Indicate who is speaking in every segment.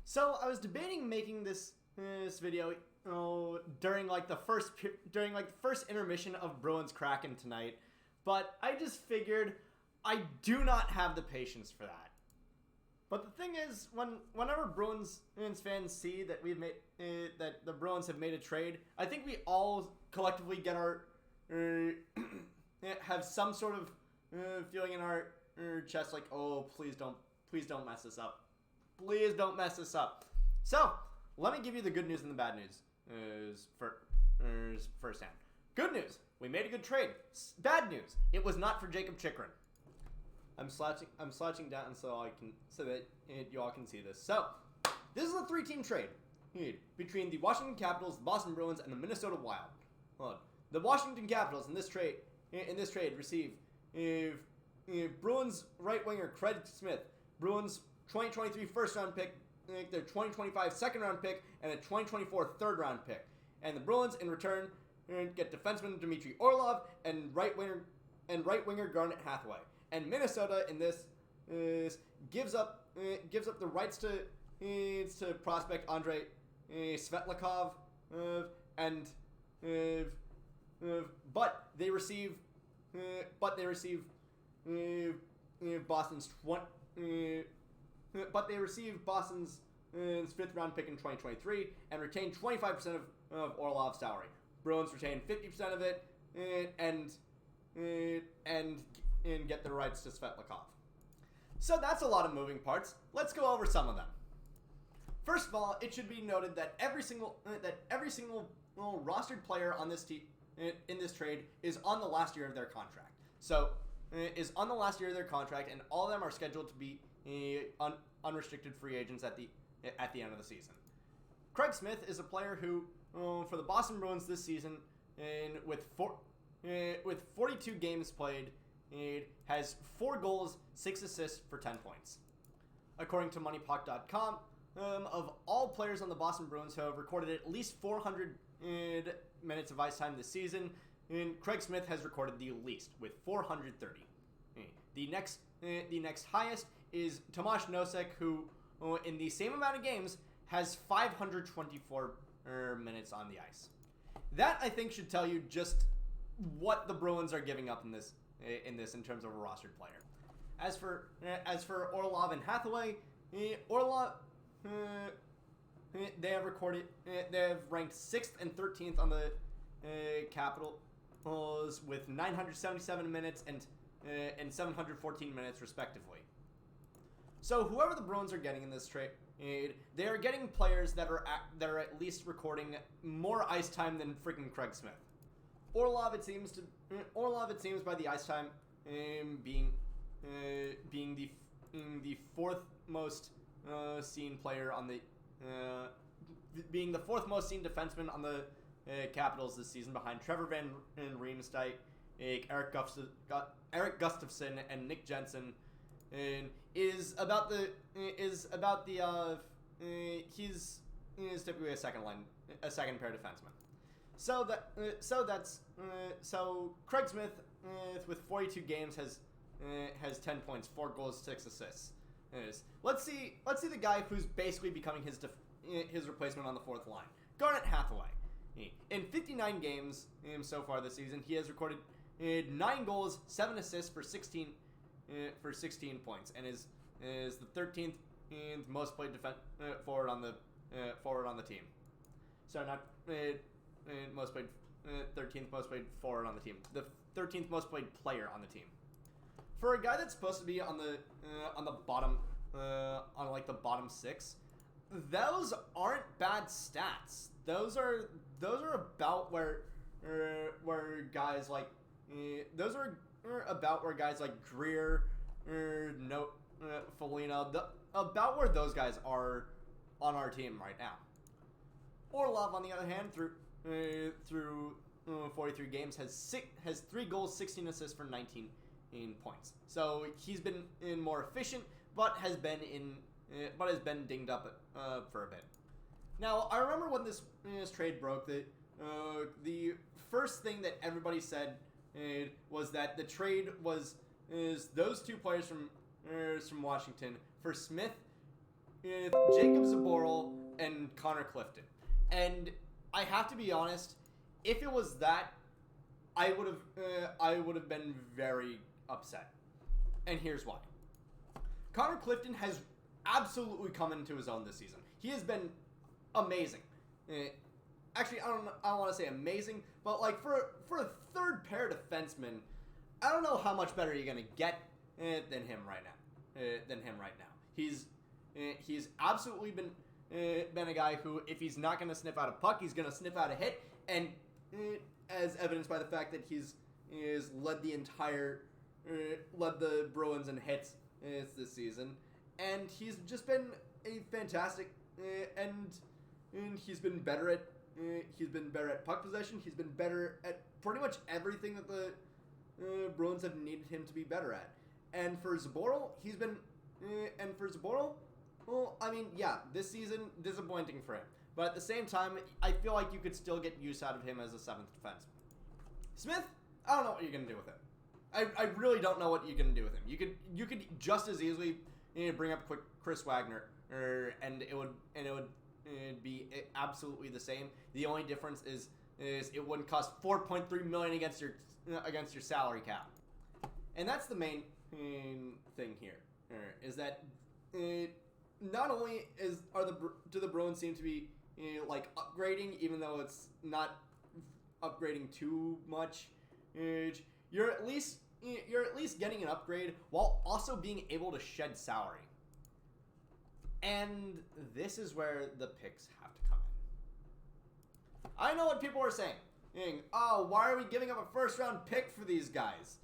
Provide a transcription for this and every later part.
Speaker 1: So I was debating making this video during the first intermission of Bruins Kraken tonight, but I just figured I do not have the patience for that. But the thing is, whenever Bruins fans see that we've made that the Bruins have made a trade, I think we all collectively get our have some sort of feeling in our chest like, oh, please don't mess this up. Please don't mess this up. So, let me give you the good news and the bad news firsthand. Good news, we made a good trade. Bad news, it was not for Jacob Chikrin. I'm slouching down so that you all can see this. So, this is a 3-team trade between the Washington Capitals, the Boston Bruins, and the Minnesota Wild. The Washington Capitals in this trade receive Bruins right winger Craig Smith, Bruins 2023 first round pick, their 2025 second round pick, and a 2024 third round pick. And the Bruins in return get defenseman Dmitry Orlov and right winger Garnet Hathaway. And Minnesota in this gives up the rights to prospect Andrei Svetlakov, but they receive Boston's fifth round pick in 2023 and retain 25% of Orlov's salary. Bruins retain 50% of it and get the rights to Svetlakov. So that's a lot of moving parts. Let's go over some of them. First of all, it should be noted that every single rostered player on this team in this trade is on the last year of their contract. So is on the last year of their contract, and all of them are scheduled to be unrestricted free agents at the end of the season. Craig Smith is a player who, for the Boston Bruins this season, with 42 games played, has 4 goals, 6 assists for 10 points. According to MoneyPuck.com, of all players on the Boston Bruins who have recorded at least 400 minutes of ice time this season, Craig Smith has recorded the least with 430. The next highest is Tomas Nosek, who in the same amount of games has 524 minutes on the ice. That, I think, should tell you just what the Bruins are giving up in this in terms of a rostered player. As for Orlov and Hathaway, Orlov they have ranked 6th and 13th on the Capitals with 977 minutes and 714 minutes respectively. So whoever the Bruins are getting in this trade, they are getting players that are at least recording more ice time than freaking Craig Smith. Orlov, it seems by the ice time being the fourth most seen player on the being the fourth most seen defenseman on the Capitals this season, behind Trevor Van Riemsdyk, Eric Gustafsson, and Nick Jensen. He's typically a second pair defenseman. So Craig Smith with 42 games has 10 points, 4 goals, 6 assists. Let's see the guy who's basically becoming his replacement on the fourth line, Garnet Hathaway. In 59 games so far this season, he has recorded 9 goals, 7 assists for 16 points, and is the 13th most played forward on the team. Sorry, not most played 13th most played forward on the team. The 13th most played player on the team. For a guy that's supposed to be on the bottom on the bottom 6, those aren't bad stats. Those are about where guys like Greer, Foligno, about where those guys are on our team right now. Orlov, on the other hand, through 43 games, has 3 goals, 16 assists for 19 points. So he's been more efficient, but has been dinged up for a bit. Now, I remember when this trade broke, that the first thing that everybody said was that the trade was those 2 players from Washington for Smith with Jacob Zaboral and Connor Clifton. And I have to be honest, if it was that, I would have been very upset. And here's why. Connor Clifton has absolutely come into his own this season. He has been amazing. Actually, I don't want to say amazing, but like for a third pair defenseman, I don't know how much better you're gonna get than him right now. He's absolutely been a guy who, if he's not gonna sniff out a puck, he's gonna sniff out a hit, and as evidenced by the fact that he's led the Bruins in hits this season, and he's just been a fantastic and he's been better at puck possession. He's been better at pretty much everything that the Bruins have needed him to be better at. And for Zaboral, well, I mean, yeah, this season disappointing for him. But at the same time, I feel like you could still get use out of him as a seventh defenseman. Smith, I don't know what you're gonna do with him. I really don't know what you're gonna do with him. You could just as easily bring up Chris Wagner, and it would be absolutely the same. The only difference is it wouldn't cost $4.3 million against your salary cap, and that's the main thing here. Is that not only do the Bruins seem to be like upgrading, even though it's not upgrading too much. You're at least getting an upgrade while also being able to shed salary. And this is where the picks have to come in. I know what people are saying. Oh, why are we giving up a first-round pick for these guys?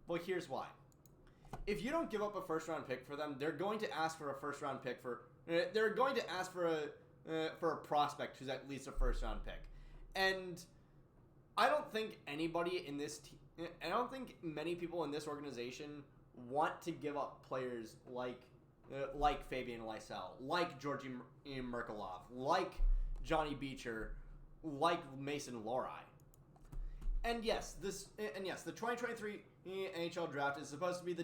Speaker 1: Well, here's why. If you don't give up a first-round pick for them, they're going to ask for a first-round pick for... they're going to ask for a prospect who's at least a first-round pick. And I don't think anybody in this team... I don't think many people in this organization want to give up players like Fabian Lysell, like Georgi Merkulov, like Johnny Beecher, like Mason Lohrei. And yes, the 2023 NHL draft is supposed to be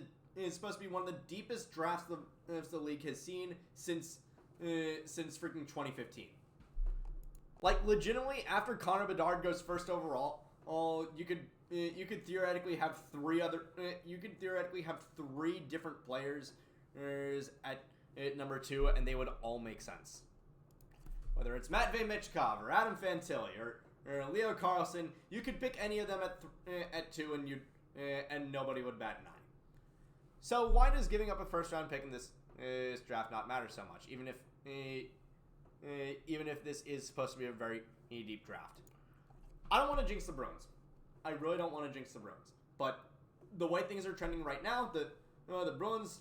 Speaker 1: one of the deepest drafts the league has seen since freaking 2015. Like, legitimately, after Connor Bedard goes first overall, you could theoretically have three different players at number 2, and they would all make sense. Whether it's Matvei Michkov or Adam Fantilli or Leo Carlson, you could pick any of them at 2, and nobody would bat an eye. So why does giving up a first round pick in this draft not matter so much, even if this is supposed to be a very deep draft? I don't want to jinx the Bruins. I really don't want to jinx the Bruins. But the way things are trending right now, the Bruins'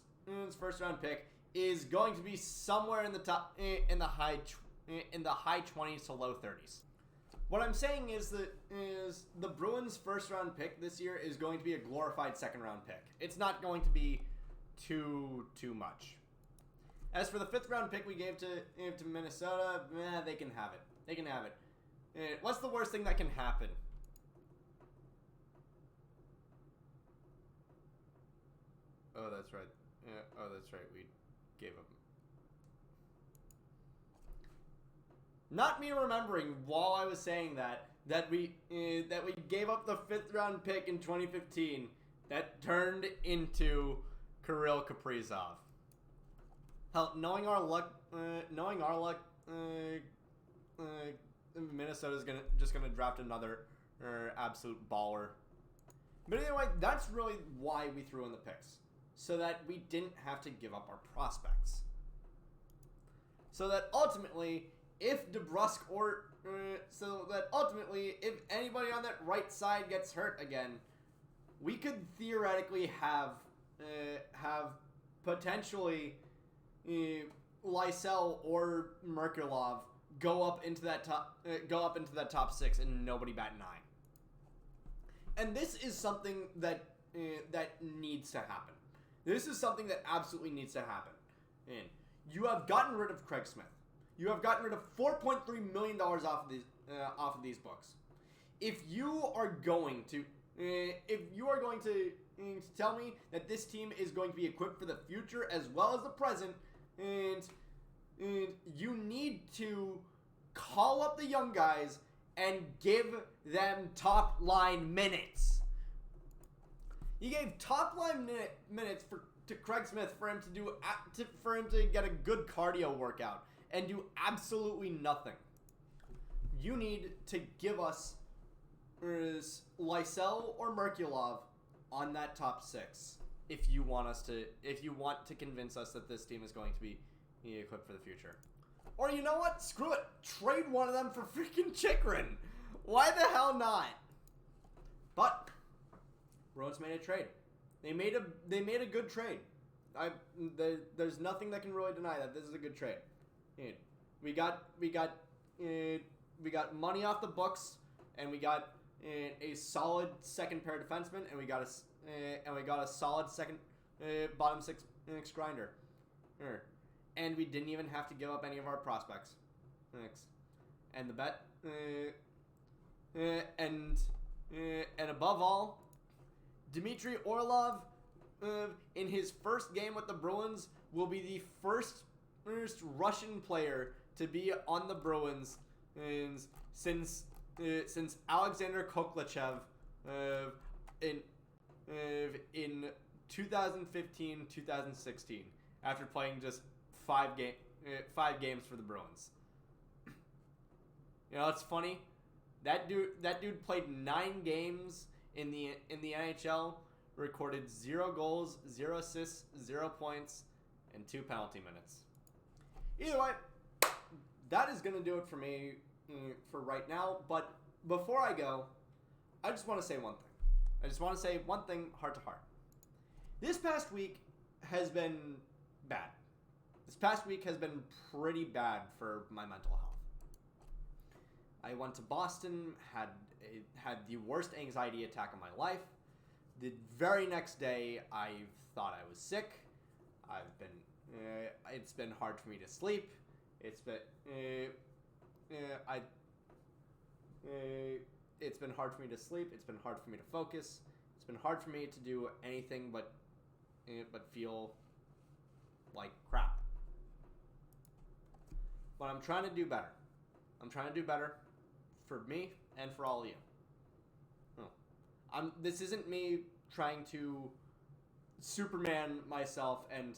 Speaker 1: first round pick is going to be somewhere in the high 20s to low 30s. What I'm saying is the Bruins' first round pick this year is going to be a glorified second round pick. It's not going to be too much. As for the 5th round pick we gave to Minnesota, they can have it. They can have it. What's the worst thing that can happen? Oh, that's right. That's right. We gave up. Not me remembering while I was saying that we gave up the 5th round pick in 2015 that turned into Kirill Kaprizov. Hell, knowing our luck, Minnesota's just gonna draft another absolute baller. But anyway, that's really why we threw in the picks, so that we didn't have to give up our prospects. So that ultimately, if anybody on that right side gets hurt again, we could theoretically have potentially Lysell or Merkulov go up into that top 6 and nobody bat an eye. And this is something that needs to happen. This is something that absolutely needs to happen. And you have gotten rid of Craig Smith. You have gotten rid of $4.3 million off of these books. If you are going to tell me that this team is going to be equipped for the future as well as the present, and you need to call up the young guys and give them top line minutes. You gave top line minutes to Craig Smith for him to get a good cardio workout and do absolutely nothing. You need to give us Lysell or Merkulov on that top six if you want to convince us that this team is going to be equipped for the future. Or you know what? Screw it. Trade one of them for freaking Chikrin. Why the hell not? But Bruins made a trade. They made a good trade. There's nothing that can really deny that this is a good trade. We got money off the books, and we got a solid second pair defenseman, and we got a solid second bottom six grinder. And we didn't even have to give up any of our prospects. And the bet, and above all, Dmitry Orlov, in his first game with the Bruins, will be the first Russian player to be on the Bruins since Alexander Koklachev in 2015-2016, after playing just 5 games for the Bruins. You know, it's funny. That dude played 9 games in the NHL, recorded 0 goals, 0 assists, 0 points, and 2 penalty minutes. Either way, that is gonna do it for me for right now. But before I go, I just want to say one thing. I just want to say one thing, heart to heart. This past week has been bad. This past week has been pretty bad for my mental health. I went to Boston, had the worst anxiety attack of my life. The very next day, I thought I was sick. It's been hard for me to sleep. It's been hard for me to sleep. It's been hard for me to focus. It's been hard for me to do anything but feel like crap. But I'm trying to do better. I'm trying to do better for me and for all of you. This isn't me trying to Superman myself and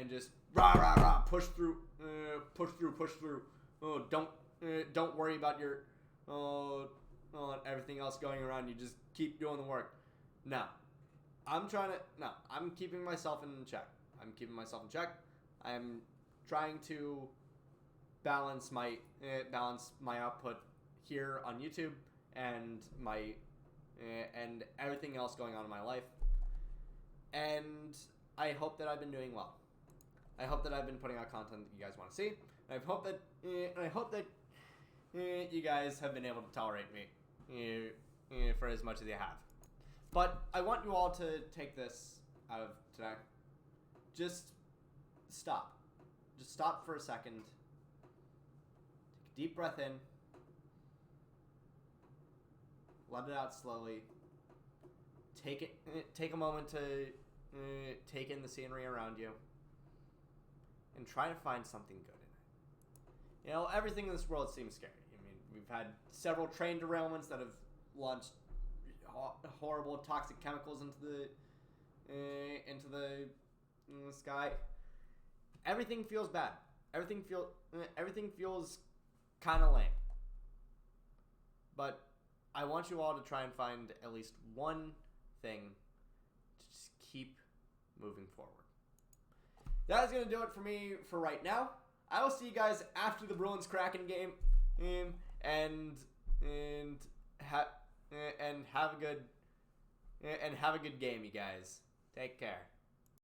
Speaker 1: just rah rah rah push through. Oh, don't worry about your everything else going around you. Just keep doing the work. No, I'm keeping myself in check. I'm trying to balance my output here on YouTube and and everything else going on in my life. And I hope that I've been doing well. I hope that I've been putting out content that you guys want to see. And I hope that you guys have been able to tolerate me for as much as you have. But I want you all to take this out of today. Just stop. Just stop for a second. Take a deep breath in. Let it out slowly. Take a moment to take in the scenery around you. And try to find something good in it. You know, everything in this world seems scary. I mean, we've had several train derailments that have launched horrible toxic chemicals into the sky. Everything feels bad. Everything feels kind of lame. But I want you all to try and find at least one thing to just keep moving forward. That is going to do it for me for right now. I will see you guys after the Bruins Kraken game, and have a good game, you guys. Take care.